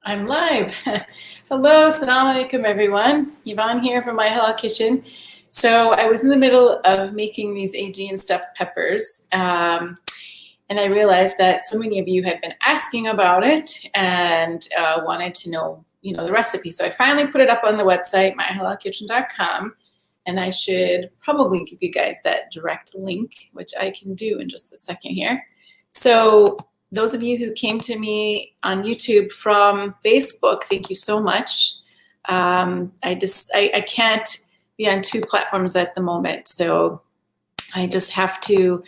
I'm live. Hello, assalamu alaikum everyone. Yvonne here from My Halal Kitchen. So I was in the middle of making these Aegean stuffed peppers, and I realized that so many of you had been asking about it and wanted to know, the recipe. So I finally put it up on the website, myhalalkitchen.com, and I should probably give you guys that direct link, which I can do in just a second here. So those of you who came to me on YouTube from Facebook, thank you so much. I can't be on two platforms at the moment, so I just have to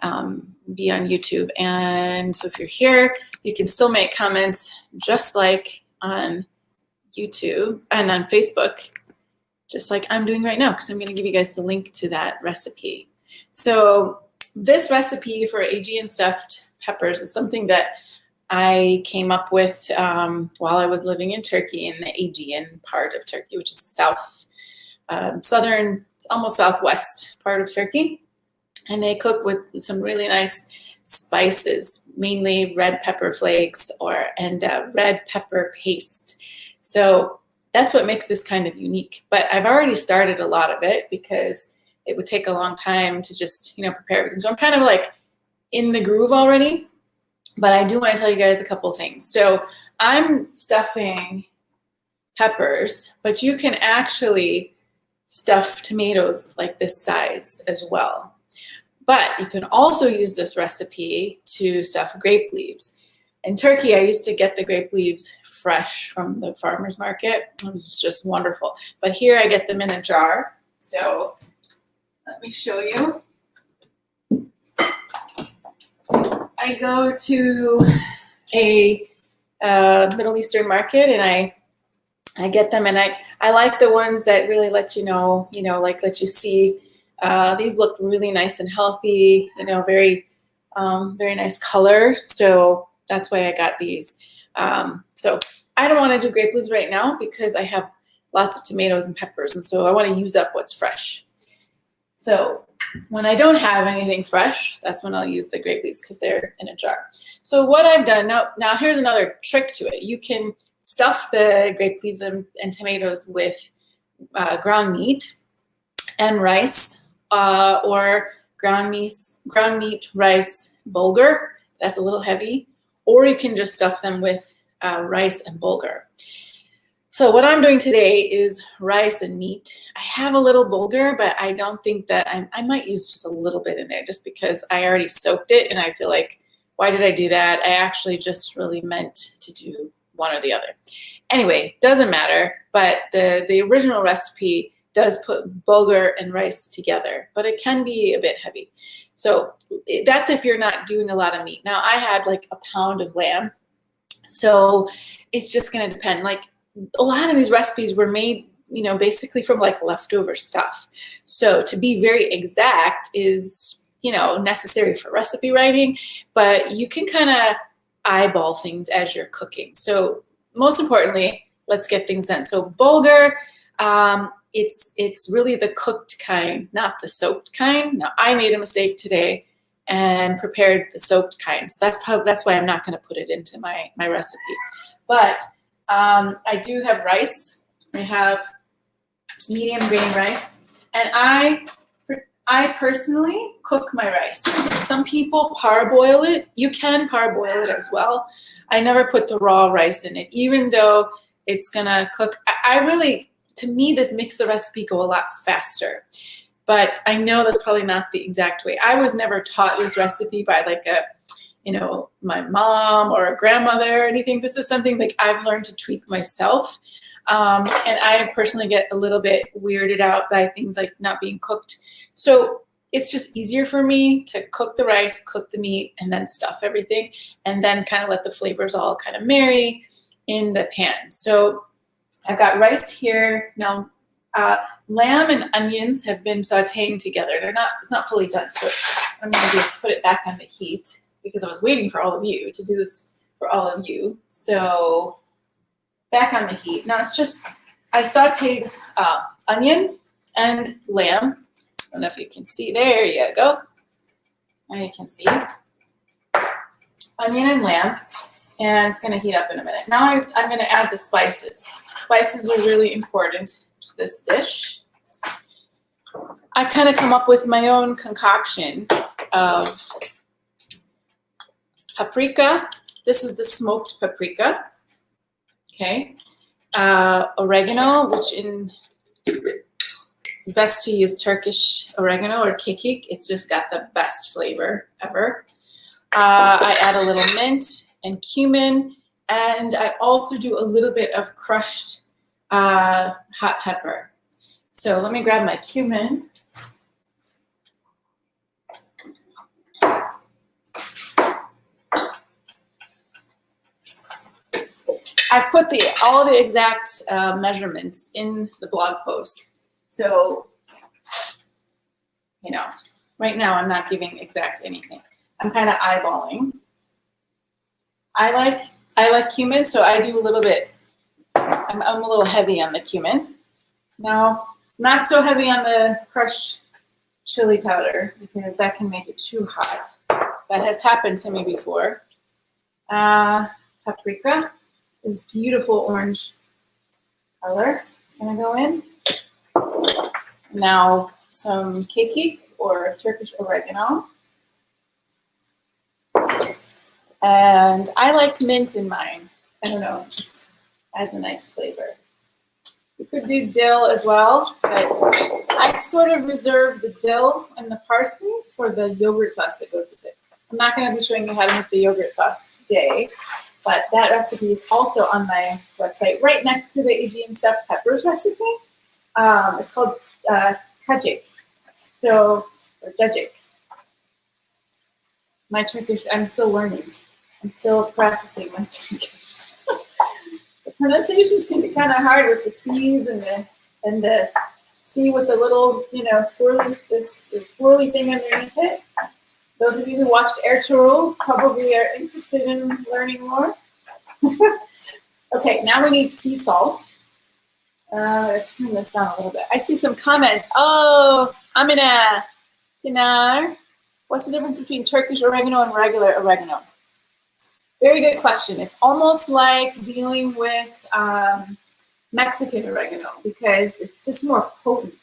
be on YouTube. And so if you're here, you can still make comments just like on YouTube and on Facebook, just like I'm doing right now, because I'm going to give you guys the link to that recipe. So this recipe for Aegean stuffed peppers is something that I came up with while I was living in Turkey, in the Aegean part of Turkey, which is southern, almost southwest part of Turkey. And they cook with some really nice spices, mainly red pepper flakes and red pepper paste. So that's what makes this kind of unique. But I've already started a lot of it because it would take a long time to just, prepare everything. So I'm kind of like in the groove already, but I do want to tell you guys a couple things. So I'm stuffing peppers, but you can actually stuff tomatoes like this size as well. But you can also use this recipe to stuff grape leaves. In Turkey, I used to get the grape leaves fresh from the farmer's market. It was just wonderful. But here I get them in a jar. So let me show you. I go to a Middle Eastern market and I get them, and I like the ones that really let you know, like let you see. These look really nice and healthy, very nice color. So that's why I got these. So I don't want to do grape leaves right now because I have lots of tomatoes and peppers, and so I want to use up what's fresh. So when I don't have anything fresh, that's when I'll use the grape leaves because they're in a jar. So what I've done, now here's another trick to it. You can stuff the grape leaves and tomatoes with ground meat and rice, or ground meat, rice, bulgur. That's a little heavy. Or you can just stuff them with rice and bulgur. So what I'm doing today is rice and meat. I have a little bulgur, but I don't think that I might use just a little bit in there just because I already soaked it and I feel like, why did I do that? I actually just really meant to do one or the other. Anyway, doesn't matter, but the original recipe does put bulgur and rice together, but it can be a bit heavy. So that's if you're not doing a lot of meat. Now I had like a pound of lamb, so it's just gonna depend. Like a lot of these recipes were made, basically from like leftover stuff. So to be very exact is, necessary for recipe writing, but you can kind of eyeball things as you're cooking. So most importantly, let's get things done. So bulgur, it's really the cooked kind, not the soaked kind. Now I made a mistake today and prepared the soaked kind. So that's why I'm not going to put it into my recipe. But I do have rice. I have medium grain rice, and I personally cook my rice. Some people parboil it. You can parboil it as well. I never put the raw rice in it, even though it's gonna cook. To me, this makes the recipe go a lot faster. But I know that's probably not the exact way. I was never taught this recipe by like my mom or a grandmother or anything. This is something like I've learned to tweak myself. And I personally get a little bit weirded out by things like not being cooked. So it's just easier for me to cook the rice, cook the meat, and then stuff everything, and then kind of let the flavors all kind of marry in the pan. So I've got rice here. Now, lamb and onions have been sauteing together. It's not fully done. So what I'm gonna do is put it back on the heat because I was waiting for all of you to do this for all of you. So back on the heat. Now I sauteed onion and lamb. I don't know if you can see. There you go. Now you can see onion and lamb. and it's gonna heat up in a minute. Now I'm gonna add the spices. Spices are really important to this dish. I've kind of come up with my own concoction of paprika. This is the smoked paprika, okay? Oregano, which in best to use Turkish oregano or kekik. It's just got the best flavor ever. I add a little mint and cumin, and I also do a little bit of crushed hot pepper. So let me grab my cumin. I've put all the exact measurements in the blog post. So, you know, right now I'm not giving exact anything. I'm kind of eyeballing. I like cumin, so I do a little bit. I'm a little heavy on the cumin. Now, not so heavy on the crushed chili powder because that can make it too hot. That has happened to me before. Paprika is beautiful orange color. It's gonna go in. Now some kekik or Turkish oregano. And I like mint in mine. I don't know, just adds a nice flavor. You could do dill as well, but I sort of reserve the dill and the parsley for the yogurt sauce that goes with it. I'm not going to be showing you how to make the yogurt sauce today, but that recipe is also on my website, right next to the Aegean stuffed peppers recipe. It's called kajik, or jajik. My Turkish, I'm still learning. I'm still practicing my Turkish. The pronunciations can be kind of hard with the C's and the C with the little, swirly thing underneath it. Those of you who watched Ertuğrul probably are interested in learning more. Okay, now we need sea salt. Let's turn this down a little bit. I see some comments. Oh, Amina, Pinar, what's the difference between Turkish oregano and regular oregano? Very good question. It's almost like dealing with Mexican oregano because it's just more potent.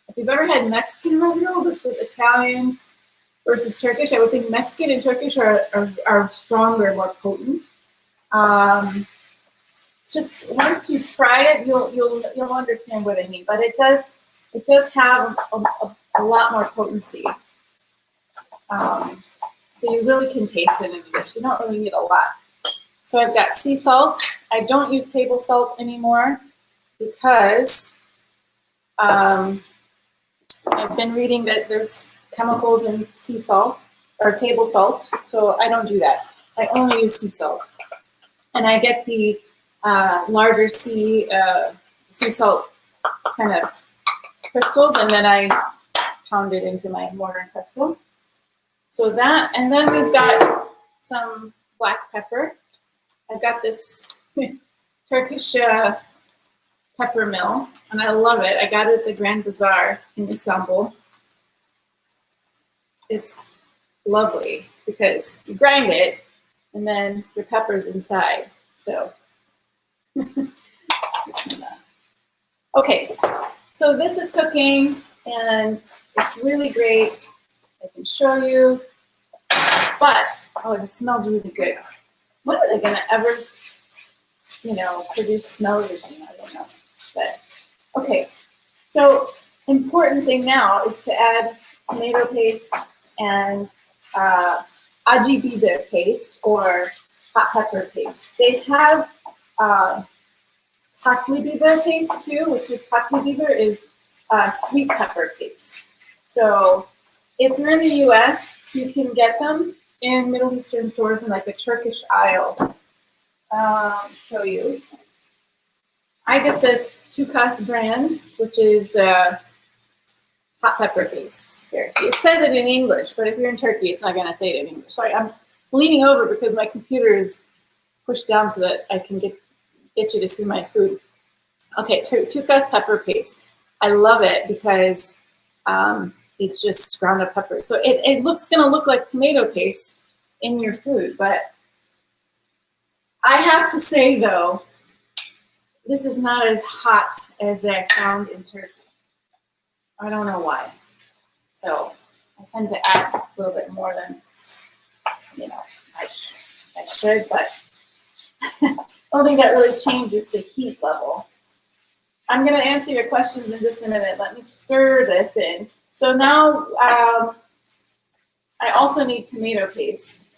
If you've ever had Mexican oregano versus Italian versus Turkish, I would think Mexican and Turkish are stronger, more potent. Just once you try it, you'll understand what I mean. But it does have a lot more potency. So you really can taste it in the dish. You don't really need a lot. So I've got sea salt. I don't use table salt anymore because I've been reading that there's chemicals in sea salt or table salt. So I don't do that. I only use sea salt. And I get the larger sea salt kind of crystals, and then I pound it into my mortar and pestle. So that, and then we've got some black pepper. I've got this Turkish pepper mill, and I love it. I got it at the Grand Bazaar in Istanbul. It's lovely because you grind it, and then your pepper's inside. So, okay, so this is cooking, and it's really great. I can show you, but it smells really good. When are they gonna ever, produce smell regime? I don't know, but okay. So important thing now is to add tomato paste and acı biber paste or hot pepper paste. They have tatlı biber paste too, which is tatlı biber is sweet pepper paste. So if you're in the U.S., you can get them in Middle Eastern stores in like the Turkish aisle. Show you. I get the Turquoise brand, which is hot pepper paste. Here. It says it in English, but if you're in Turkey, it's not going to say it in English. Sorry, I'm leaning over because my computer is pushed down so that I can get you to see my food. Okay, Turquoise pepper paste. I love it because it's just ground up pepper. So it's going to look like tomato paste in your food, but I have to say though, this is not as hot as I found in Turkey. I don't know why. So I tend to add a little bit more than, I should, but I don't think that really changes the heat level. I'm going to answer your questions in just a minute. Let me stir this in. So now I also need tomato paste.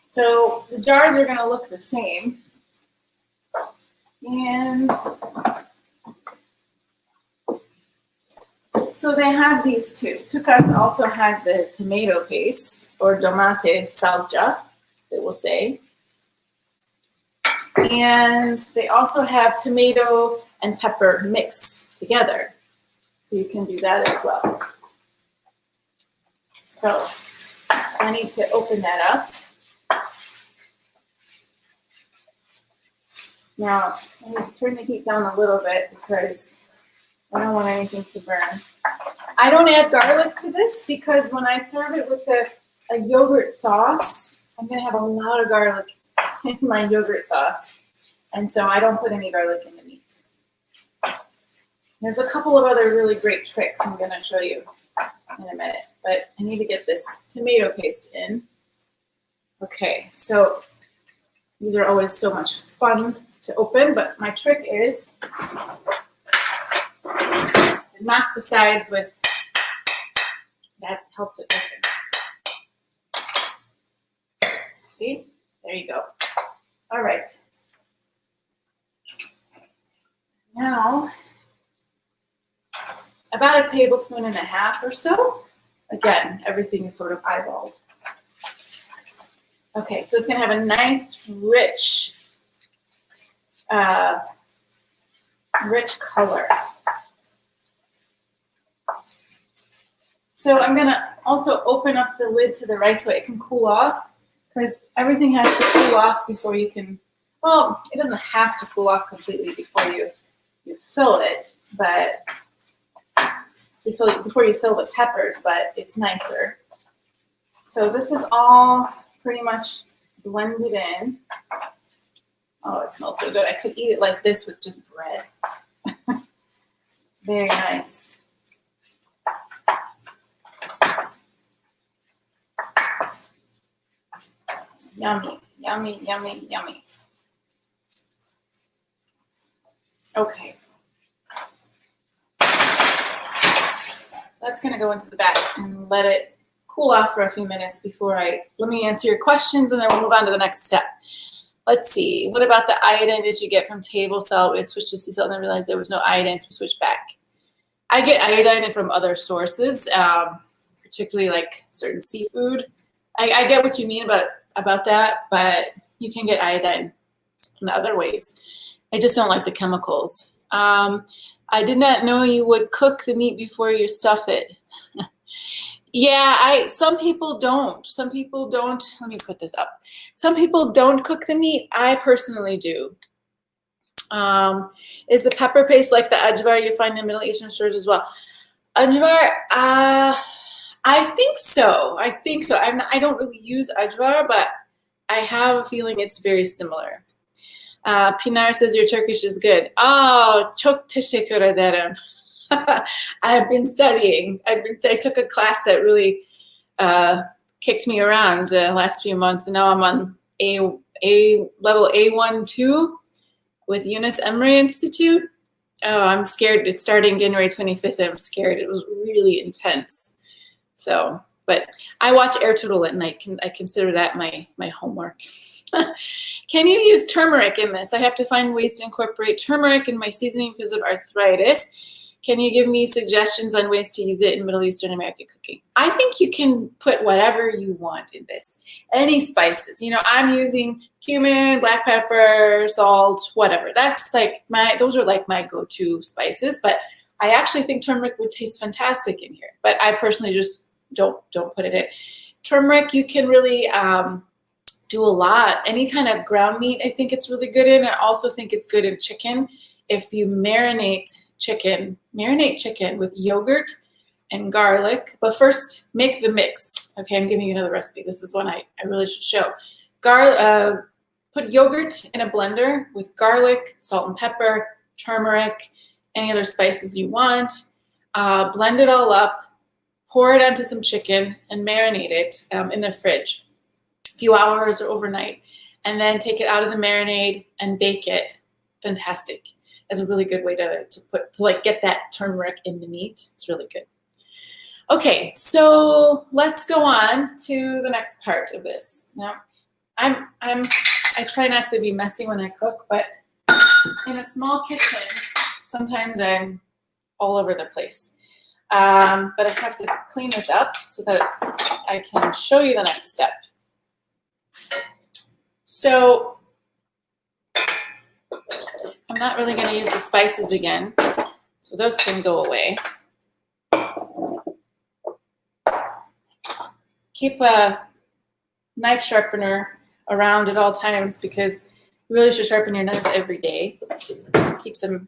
So the jars are going to look the same. And so they have these two. Turquoise also has the tomato paste, or domate salsa, they will say. And they also have tomato and pepper mixed together. So you can do that as well. So I need to open that up. Now, I'm going to turn the heat down a little bit because I don't want anything to burn. I don't add garlic to this because when I serve it with a yogurt sauce, I'm going to have a lot of garlic in my yogurt sauce. And so I don't put any garlic in the meat. There's a couple of other really great tricks I'm going to show you in a minute, but I need to get this tomato paste in. Okay, so these are always so much fun to open, but my trick is to knock the sides with, that helps it open. See? There you go. All right. Now, about 1.5 tablespoons or so. Again, everything is sort of eyeballed. Okay, so it's going to have a nice, rich color. So I'm going to also open up the lid to the rice so it can cool off, because everything has to cool off before you can, well, it doesn't have to cool off completely before you fill it, but before you fill the peppers, but it's nicer. So this is all pretty much blended in. Oh, it smells so good. I could eat it like this with just bread. Very nice. Yummy, yummy, yummy, yummy. Okay. So that's going to go into the back and let it cool off for a few minutes before let me answer your questions, and then we'll move on to the next step. Let's see. What about the iodine that you get from table salt? We switched to sea salt and then realized there was no iodine, so we switched back. I get iodine from other sources, particularly like certain seafood. I get what you mean about that, but you can get iodine in other ways. I just don't like the chemicals. I did not know you would cook the meat before you stuff it. Yeah, some people don't. Some people don't. Let me put this up. Some people don't cook the meat. I personally do. Is the pepper paste like the ajvar you find in Middle Eastern stores as well? Ajvar, I think so. I think so. I don't really use ajvar, but I have a feeling it's very similar. Pinar says your Turkish is good. Oh, çok teşekkür ederim. I've been studying. I took a class that really kicked me around the last few months, and now I'm on a level A1-2 with Yunus Emre Institute. Oh, I'm scared. It's starting January 25th. I'm scared. It was really intense. So, but I watch Ertuğrul at night. I consider that my homework. Can you use turmeric in this? I have to find ways to incorporate turmeric in my seasoning because of arthritis. Can you give me suggestions on ways to use it in Middle Eastern American cooking? I think you can put whatever you want in this. Any spices. You know, I'm using cumin, black pepper, salt, whatever. That's like those are like my go-to spices, but I actually think turmeric would taste fantastic in here. But I personally just don't put it in. Turmeric, you can really do a lot. Any kind of ground meat, I think it's really good in. I also think it's good in chicken. If you marinate chicken with yogurt and garlic, but first make the mix. Okay, I'm giving you another recipe. This is one I really should show. Put yogurt in a blender with garlic, salt and pepper, turmeric, any other spices you want. Blend it all up, pour it onto some chicken, and marinate it in the fridge a few hours or overnight. And then take it out of the marinade and bake it. Fantastic. It's a really good way to get that turmeric in the meat. It's really good. Okay, so let's go on to the next part of this. Now, I try not to be messy when I cook, but in a small kitchen, sometimes I'm all over the place. But I have to clean this up so that I can show you the next step. So I'm not really going to use the spices again, so those can go away. Keep a knife sharpener around at all times because you really should sharpen your knives every day. Keeps them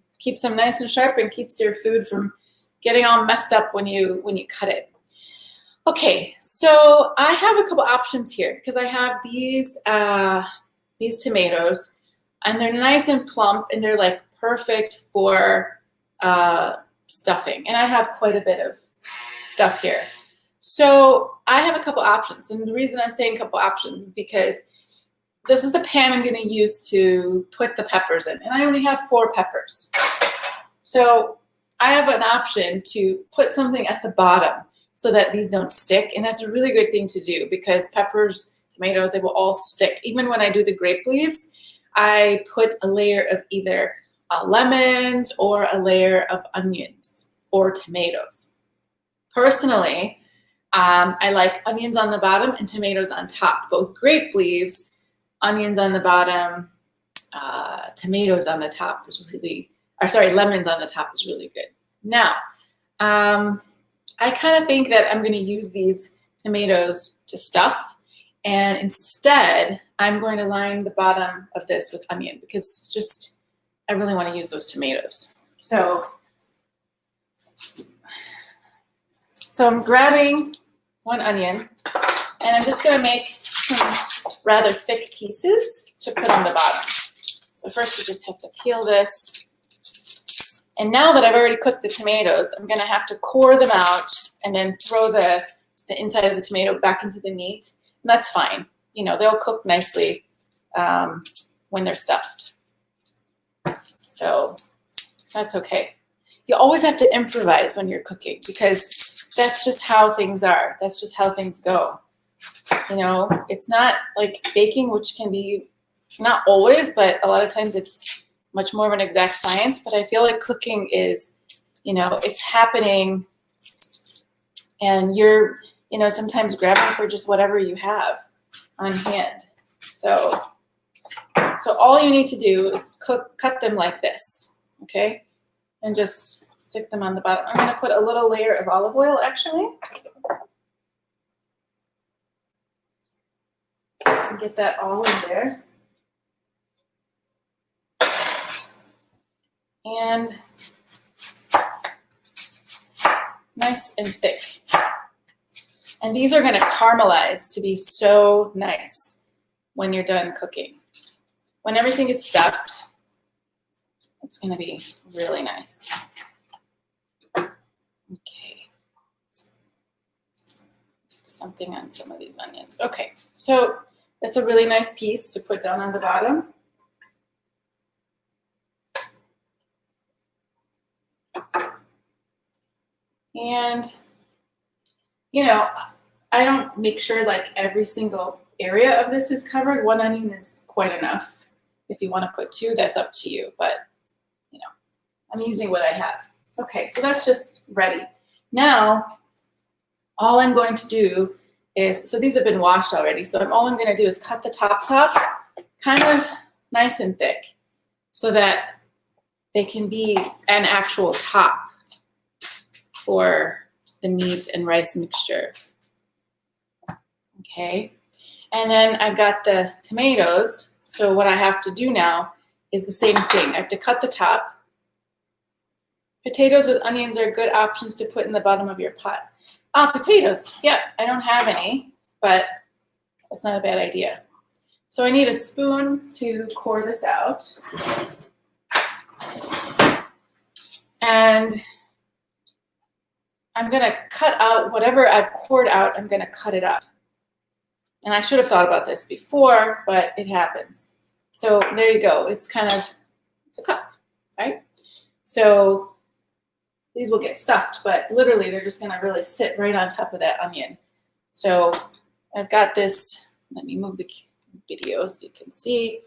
nice and sharp and keeps your food from getting all messed up when you cut it. Okay, so I have a couple options here because I have these tomatoes, and they're nice and plump, and they're like perfect for stuffing. And I have quite a bit of stuff here. So I have a couple options, and the reason I'm saying a couple options is because this is the pan I'm going to use to put the peppers in, and I only have 4 peppers. So I have an option to put something at the bottom so that these don't stick, and that's a really good thing to do because peppers, tomatoes, they will all stick. Even when I do the grape leaves, I put a layer of either lemons or a layer of onions or tomatoes. Personally, I like onions on the bottom and tomatoes on top. Both grape leaves, onions on the bottom, tomatoes on the top is lemons on the top is really good. Now, I kind of think that I'm going to use these tomatoes to stuff, and instead I'm going to line the bottom of this with onion because I really want to use those tomatoes. So I'm grabbing 1 onion, and I'm just going to make some rather thick pieces to put on the bottom. So first you just have to peel this. And now that I've already cooked the tomatoes, I'm going to have to core them out and then throw the inside of the tomato back into the meat. And that's fine. You know, they'll cook nicely when they're stuffed. So that's okay. You always have to improvise when you're cooking because that's just how things are. That's just how things go. You know, it's not like baking, which can be not always, but a lot of times it's much more of an exact science. But I feel like cooking is, you know, it's happening and you're, you know, sometimes grabbing for just whatever you have on hand. So all you need to do is cut them like this, okay? And just stick them on the bottom. I'm going to put a little layer of olive oil, actually. And get that all in there. And nice and thick. And these are going to caramelize to be so nice when you're done cooking. When everything is stuffed, it's going to be really nice. Okay. Something on some of these onions. Okay, so that's a really nice piece to put down on the bottom. And, you know, I don't make sure like every single area of this is covered. 1 onion is quite enough. If you want to put 2, that's up to you. But, you know, I'm using what I have. Okay, so that's just ready. Now, all I'm going to do is, so these have been washed already, so all I'm going to do is cut the top kind of nice and thick so that they can be an actual top for the meat and rice mixture. Okay, and then I've got the tomatoes, so what I have to do now is the same thing. I have to cut the top. Potatoes with onions are good options to put in the bottom of your pot. Potatoes. Yeah, I don't have any, but that's not a bad idea. So I need a spoon to pour this out. And I'm gonna cut out whatever I've poured out, I'm gonna cut it up. And I should have thought about this before, but it happens. So there you go. It's kind of, it's a cup, right? So these will get stuffed, but literally they're just gonna really sit right on top of that onion. So I've got this, let me move the video so you can see.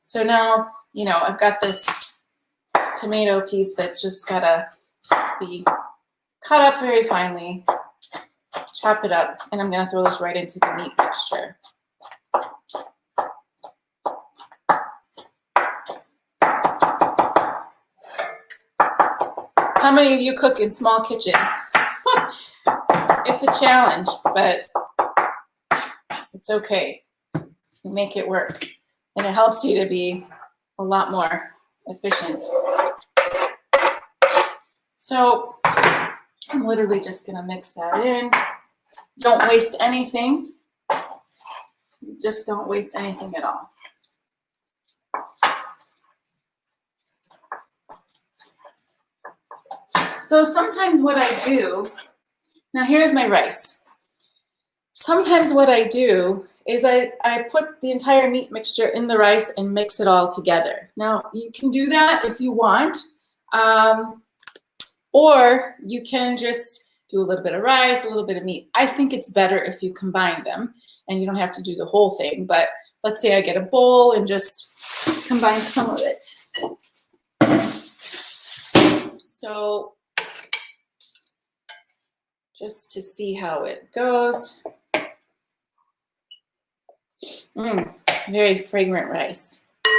So now, you know, I've got this tomato piece that's just gotta be cut up very finely, chop it up, and I'm gonna throw this right into the meat mixture. How many of you cook in small kitchens? It's a challenge, but it's okay. You make it work, and it helps you to be a lot more efficient. So I'm literally just gonna mix that in. Don't waste anything. Just don't waste anything at all. So sometimes what I do, now here's my rice. Sometimes what I do is I put the entire meat mixture in the rice and mix it all together. Now you can do that if you want, or you can just do a little bit of rice, a little bit of meat. I think it's better if you combine them and you don't have to do the whole thing, but let's say I get a bowl and just combine some of it. So just to see how it goes. Very fragrant rice. I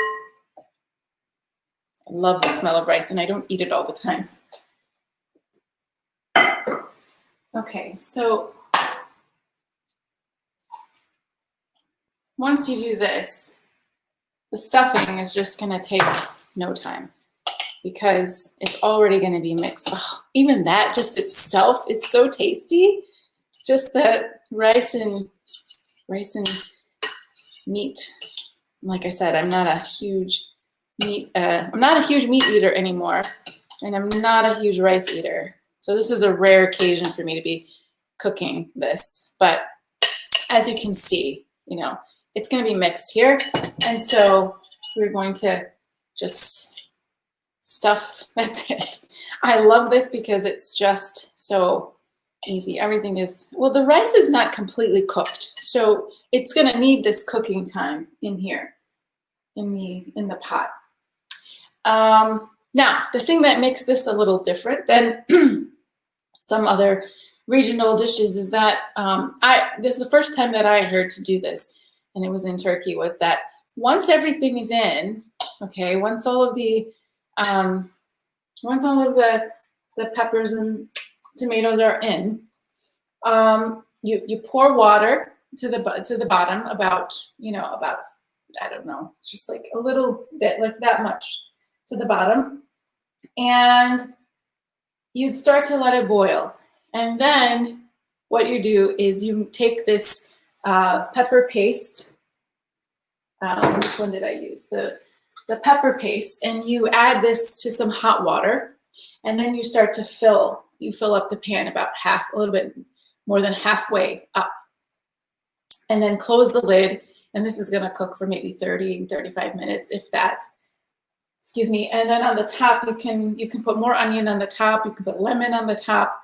love the smell of rice, and I don't eat it all the time. Okay, so once you do this, the stuffing is just going to take no time because it's already going to be mixed. Oh, even that just itself is so tasty. Just the rice and meat. Like I said, I'm not a huge meat eater anymore, and I'm not a huge rice eater. So this is a rare occasion for me to be cooking this. But as you can see, you know, it's going to be mixed here, and so we're going to just stuff. That's it. I love this because it's just so easy. Everything is, well, the rice is not completely cooked, so it's going to need this cooking time in here, in the pot. Now, the thing that makes this a little different than some other regional dishes is that this is the first time that I heard to do this, and it was in Turkey, was that once everything is in, okay, once all of the peppers and tomatoes are in, you pour water to the bottom about I don't know, just like a little bit, like that much to the bottom, and you start to let it boil. And then what you do is you take this pepper paste. Which one did I use? The pepper paste, and you add this to some hot water, and then you start to fill up the pan about a little bit more than halfway up, and then close the lid. And this is going to cook for maybe 30-35 minutes, if that. Excuse me. And then on the top, you can put more onion on the top. You can put lemon on the top,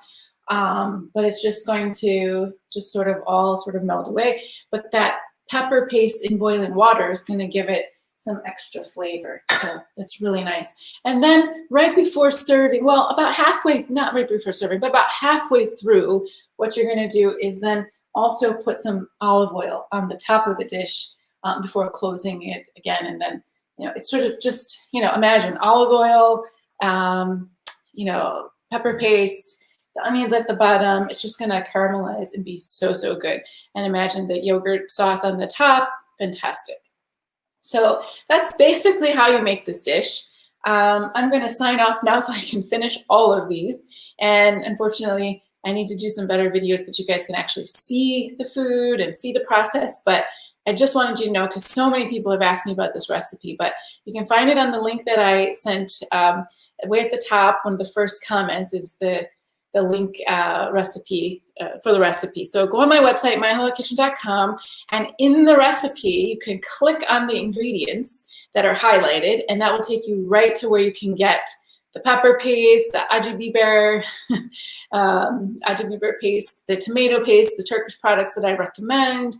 but it's just going to just sort of all melt away. But that pepper paste in boiling water is going to give it some extra flavor. So it's really nice. And then right before serving, well, about halfway, not right before serving, but about halfway through, what you're going to do is then also put some olive oil on the top of the dish before closing it again. And then, it's sort of just, imagine olive oil, pepper paste, the onions at the bottom. It's just going to caramelize and be so, so good. And imagine the yogurt sauce on the top. Fantastic. So that's basically how you make this dish. I'm going to sign off now so I can finish all of these. And unfortunately, I need to do some better videos that you guys can actually see the food and see the process. But I just wanted you to know because so many people have asked me about this recipe, but you can find it on the link that I sent way at the top. One of the first comments is the link recipe for the recipe. So go on my website, myhellokitchen.com, and in the recipe, you can click on the ingredients that are highlighted, and that will take you right to where you can get the pepper paste, the aji biber, paste, the tomato paste, the Turkish products that I recommend.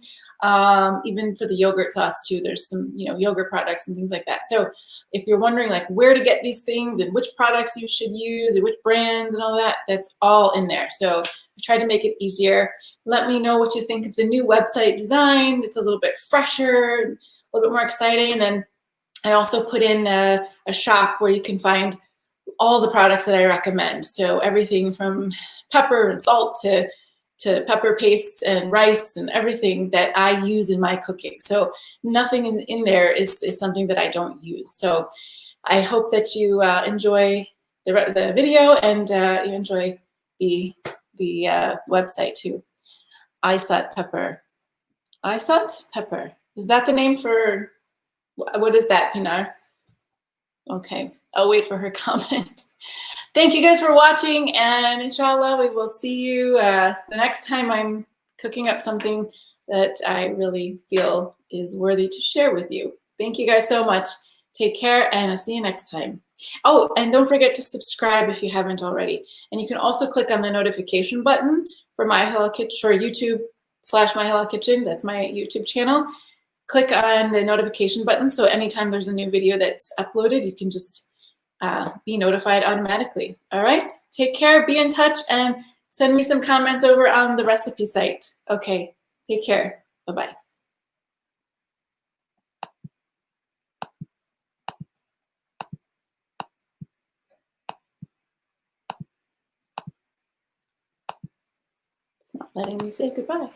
Even for the yogurt sauce too, there's some, yogurt products and things like that. So if you're wondering like where to get these things and which products you should use and which brands and all that, that's all in there. So I tried to make it easier. Let me know what you think of the new website design. It's a little bit fresher, a little bit more exciting. And then I also put in a shop where you can find all the products that I recommend. So everything from pepper and salt to pepper paste and rice and everything that I use in my cooking. So nothing in there is something that I don't use. So I hope that you enjoy the video and you enjoy the website too. Aysat Pepper. Aysat Pepper. Is that the name for, what is that, Pinar? Okay, I'll wait for her comment. Thank you guys for watching, and inshallah, we will see you the next time I'm cooking up something that I really feel is worthy to share with you. Thank you guys so much. Take care, and I'll see you next time. Oh, and don't forget to subscribe if you haven't already. And you can also click on the notification button for YouTube/MyHelloKitchen. That's my YouTube channel. Click on the notification button, so anytime there's a new video that's uploaded, you can just be notified automatically. All right, take care, be in touch, and send me some comments over on the recipe site. Okay, take care. Bye-bye. It's not letting me say goodbye.